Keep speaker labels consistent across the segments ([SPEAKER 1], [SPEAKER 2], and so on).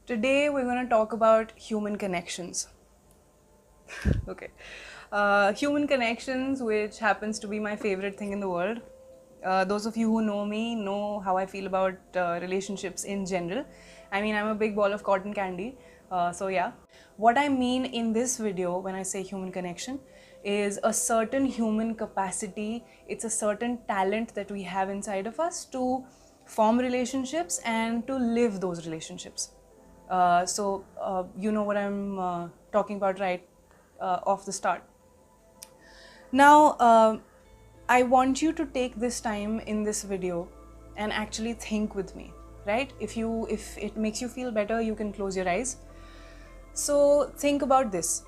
[SPEAKER 1] Today we're going to talk about human connections. Okay. Human connections, which happens to be my favorite thing in the world. Those of you who know me know how I feel about relationships in general. I mean, I'm a big ball of cotton candy. So yeah. What I mean in this video when I say human connection is a certain human capacity. It's a certain talent that we have inside of us to form relationships and to live those relationships. You know what I'm talking about right off the start. Now, I want you to take this time in this video and actually think with me, right? If it makes you feel better, you can close your eyes. So think about this.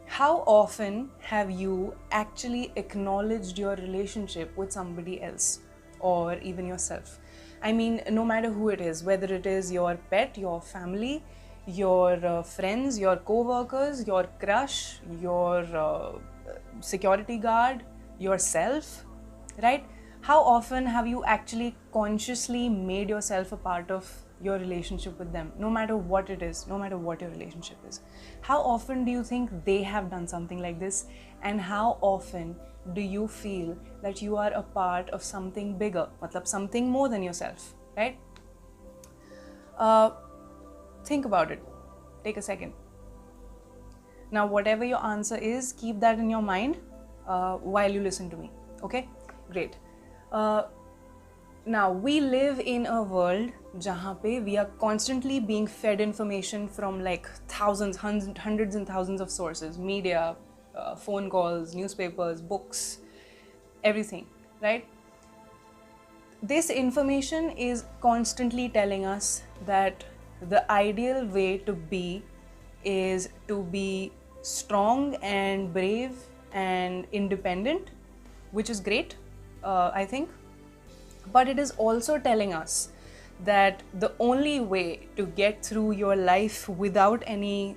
[SPEAKER 1] How often have you actually acknowledged your relationship with somebody else or even yourself? I mean, no matter who it is, whether it is your pet, your family, your friends, your co-workers, your crush, your security guard, yourself, right? How often have you actually consciously made yourself a part of your relationship with them, no matter what it is, no matter what your relationship is? How often do you think they have done something like this? And how often do you feel that you are a part of something bigger, matlab something more than yourself, right? Think about it. Take a second. Now, whatever your answer is, keep that in your mind while you listen to me, okay? Great. Now, we live in a world jahan pe we are constantly being fed information from like thousands, hundreds and thousands of sources, media, phone calls, newspapers, books, everything, right? This information is constantly telling us that the ideal way to be is to be strong and brave and independent, which is great, I think. But it is also telling us that the only way to get through your life without any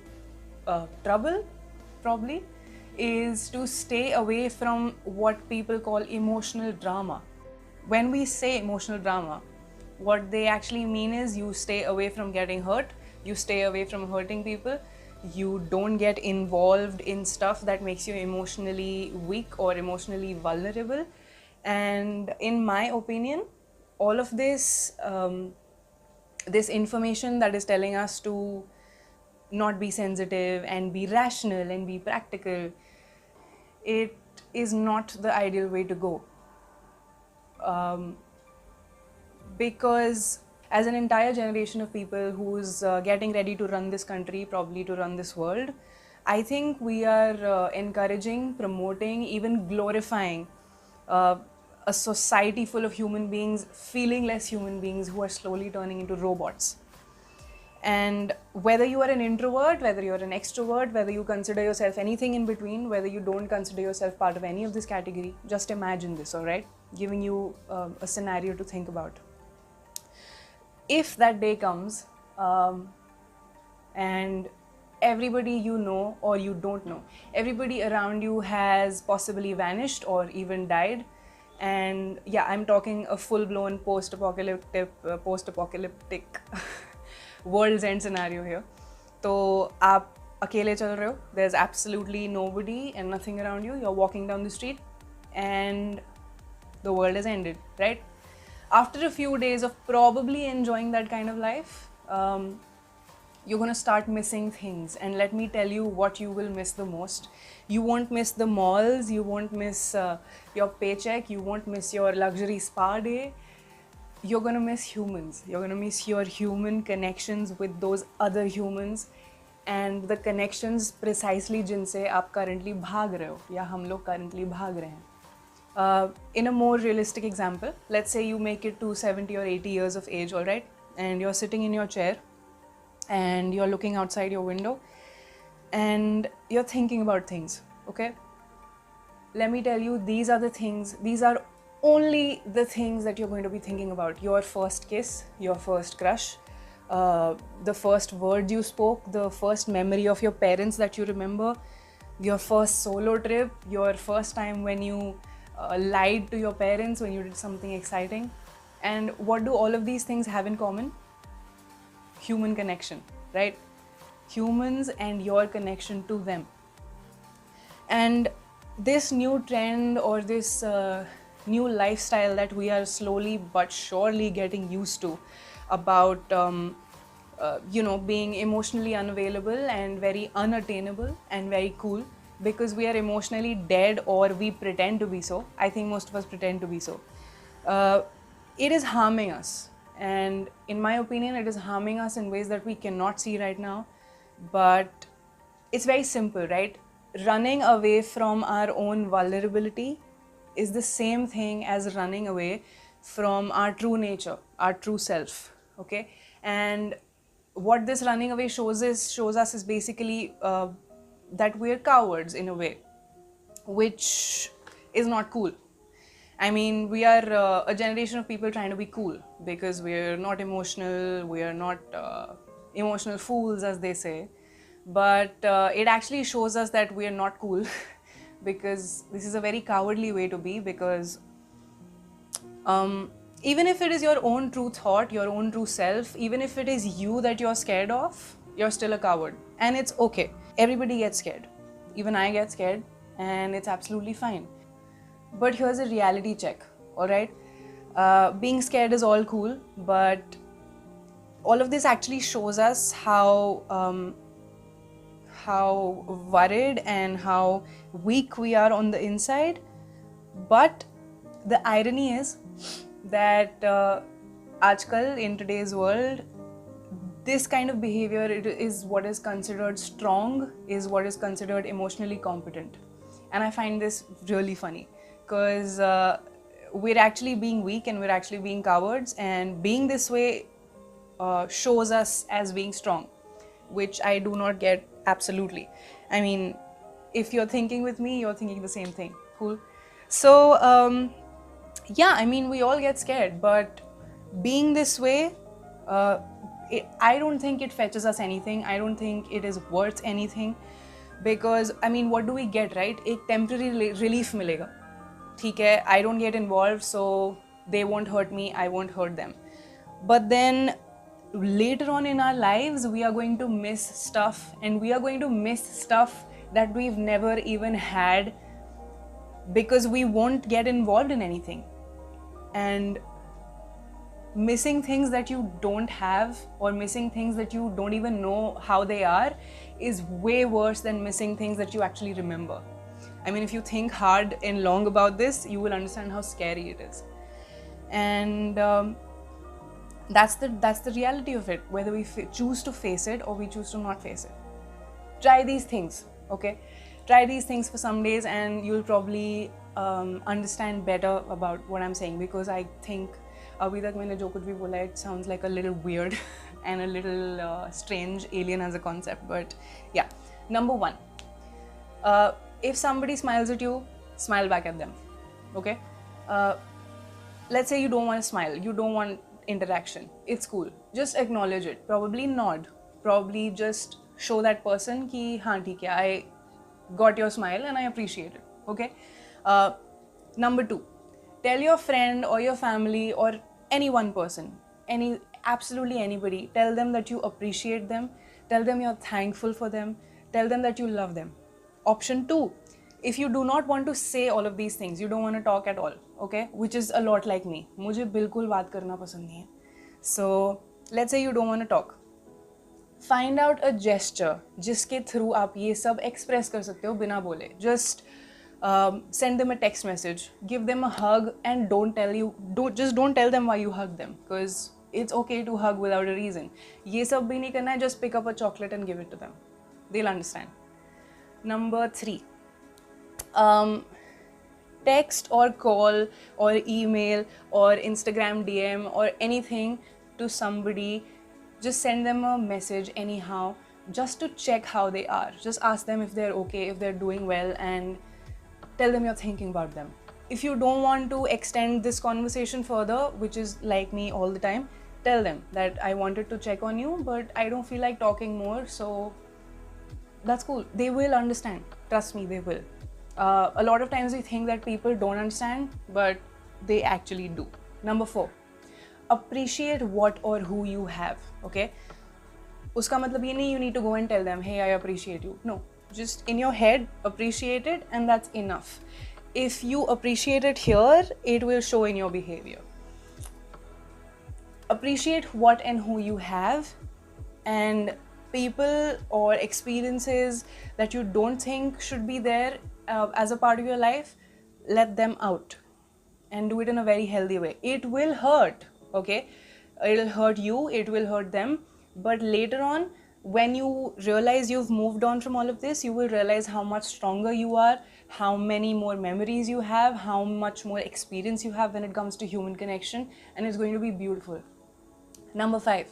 [SPEAKER 1] trouble, probably, is to stay away from what people call emotional drama. When we say emotional drama, what they actually mean is you stay away from getting hurt, you stay away from hurting people, you don't get involved in stuff that makes you emotionally weak or emotionally vulnerable. And in my opinion, all of this this information that is telling us to not be sensitive and be rational and be practical, it is not the ideal way to go. Because as an entire generation of people who's getting ready to run this country, probably to run this world, I think we are encouraging, promoting, even glorifying a society full of human beings, feelingless human beings who are slowly turning into robots. And whether you are an introvert, whether you're an extrovert, whether you consider yourself anything in between, whether you don't consider yourself part of any of this category, just imagine this, all right? Giving you a scenario to think about. If that day comes and everybody you know or you don't know, everybody around you has possibly vanished or even died, and yeah, I'm talking a full-blown post-apocalyptic world's end scenario here. So, aap akele chal rahe ho, there's absolutely nobody and nothing around you, you're walking down the street and the world has ended, right? After a few days of probably enjoying that kind of life, you're gonna start missing things. And let me tell you what you will miss the most. You won't miss the malls, you won't miss your paycheck, you won't miss your luxury spa day. You're gonna miss humans. You're gonna miss your human connections with those other humans and the connections precisely जिनसे आप currently भाग रहे हो या हम लोग currently भाग रहे हैं. In a more realistic example, let's say you make it to 70 or 80 years of age, all right, and you're sitting in your chair and you're looking outside your window and you're thinking about things, okay? Let me tell you, these are the things, these are only the things that you're going to be thinking about. Your first kiss, your first crush, the first words you spoke, the first memory of your parents that you remember, your first solo trip, your first time when you lied to your parents when you did something exciting. And what do all of these things have in common? Human connection. right? Humans and your connection to them. And this new trend or this new lifestyle that we are slowly but surely getting used to about being emotionally unavailable and very unattainable and very cool because we are emotionally dead, or we pretend to be so. I think most of us pretend to be so. It is harming us, and in my opinion it is harming us in ways that we cannot see right now. But it's very simple, right? Running away from our own vulnerability is the same thing as running away from our true nature, our true self, okay? And what this running away shows us is basically that we're cowards in a way, which is not cool. I mean, we are a generation of people trying to be cool because we're not emotional, we are not emotional fools, as they say. But it actually shows us that we are not cool because this is a very cowardly way to be, because even if it is your own true thought, your own true self, even if it is you that you're scared of, you're still a coward. And it's okay. Everybody gets scared. Even I get scared, and it's absolutely fine. But here's a reality check, all right? Being scared is all cool, but all of this actually shows us how worried and how weak we are on the inside. But the irony is that aajkal, in today's world, this kind of behavior is what is considered strong, is what is considered emotionally competent. And I find this really funny because we're actually being weak and we're actually being cowards, and being this way shows us as being strong, which I do not get absolutely. I mean, if you're thinking with me, you're thinking the same thing. Cool. So yeah, I mean, we all get scared, but being this way, I don't think it fetches us anything. I don't think it is worth anything, because I mean, what do we get, right? एक temporary relief मिलेगा. ठीक है, I don't get involved, so they won't hurt me, I won't hurt them. But then later on in our lives, we are going to miss stuff, and we are going to miss stuff that we've never even had because we won't get involved in anything. And missing things that you don't have, or missing things that you don't even know how they are, is way worse than missing things that you actually remember. I mean, if you think hard and long about this, you will understand how scary it is. And that's the reality of it, whether we choose to face it or we choose to not face it. Try these things, okay? Try these things for some days and you'll probably understand better about what I'm saying, because I think abhi tak maine jo kuch bhi bola, it sounds like a little weird and a little strange, alien as a concept. But yeah, number one, if somebody smiles at you, smile back at them, okay? Let's say you don't want to smile, you don't want interaction, it's cool, just acknowledge it, probably nod, probably just show that person ki haan theek hai, I got your smile and I appreciate it, okay? Number two, tell your friend or your family or any one person, absolutely anybody, tell them that you appreciate them, tell them you're thankful for them, tell them that you love them. Option two, if you do not want to say all of these things, you don't want to talk at all, okay, which is a lot like me, मुझे बिल्कुल बात करना पसंद नहीं है. So let's say you don't want to talk, find out a gesture जिसके through आप ये सब express कर सकते हो बिना बोले. Just send them a text message, give them a hug, and don't tell them why you hug them, because it's okay to hug without a reason. ये सब भी नहीं करना है, just pick up a chocolate and give it to them. They'll understand. Number three, text or call or email or Instagram DM or anything to somebody. Just send them a message anyhow, just to check how they are. Just ask them if they're okay, if they're doing well, and tell them you're thinking about them. If you don't want to extend this conversation further, which is like me all the time, tell them that I wanted to check on you, but I don't feel like talking more, so that's cool. They will understand. Trust me, they will. A lot of times we think that people don't understand, but they actually do. Number four, appreciate what or who you have, okay? उसका मतलब ये नहीं you need to go and tell them, hey, I appreciate you. No, just in your head, appreciate it, and that's enough. If you appreciate it here, it will show in your behavior. Appreciate what and who you have, and people or experiences that you don't think should be there as a part of your life, let them out and do it in a very healthy way. It will hurt, okay? It'll hurt you, it will hurt them, but later on, when you realize you've moved on from all of this, you will realize how much stronger you are, how many more memories you have, how much more experience you have when it comes to human connection, and it's going to be beautiful. Number 5,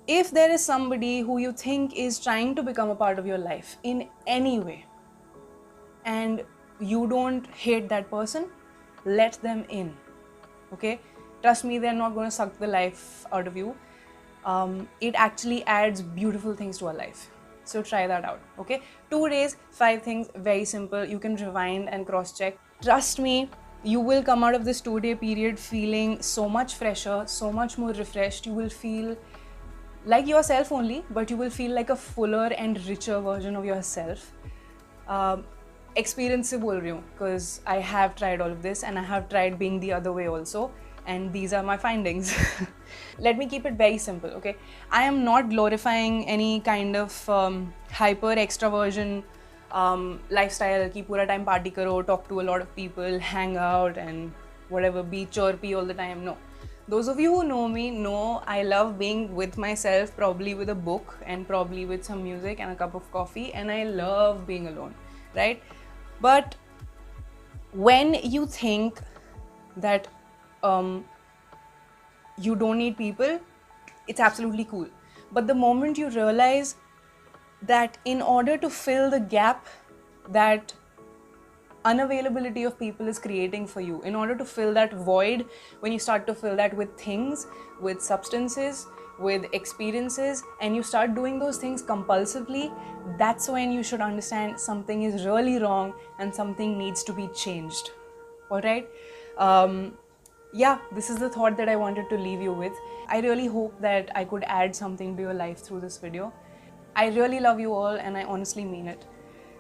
[SPEAKER 1] if there is somebody who you think is trying to become a part of your life in any way, and you don't hate that person, let them in, okay? Trust me, they're not going to suck the life out of you. It actually adds beautiful things to our life. So try that out, okay? 2 days, 5 things, very simple. You can rewind and cross-check. Trust me, you will come out of this 2-day period feeling so much fresher, so much more refreshed. You will feel like yourself only, but you will feel like a fuller and richer version of yourself. Experience से बोल रही हूँ, because I have tried all of this and I have tried being the other way also, and these are my findings. Let me keep it very simple, okay? I am not glorifying any kind of hyper extraversion lifestyle कि पूरा time party करो, talk to a lot of people, hang out and whatever, be chirpy all the time. No. Those of you who know me know I love being with myself, probably with a book and probably with some music and a cup of coffee, and I love being alone, right? But when you think that you don't need people, it's absolutely cool. But the moment you realize that in order to fill the gap that unavailability of people is creating for you, in order to fill that void, when you start to fill that with things, with substances, with experiences, and you start doing those things compulsively, that's when you should understand something is really wrong and something needs to be changed. All right? Yeah, this is the thought that I wanted to leave you with. I really hope that I could add something to your life through this video. I really love you all and I honestly mean it.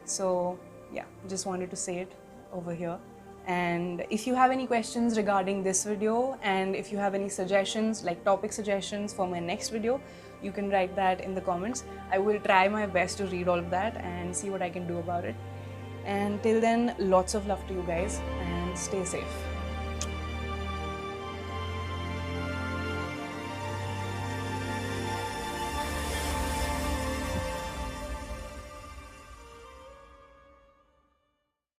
[SPEAKER 1] So yeah, just wanted to say it over here. And if you have any questions regarding this video, and if you have any suggestions, like topic suggestions for my next video, you can write that in the comments. I will try my best to read all of that and see what I can do about it. And till then, lots of love to you guys and stay safe.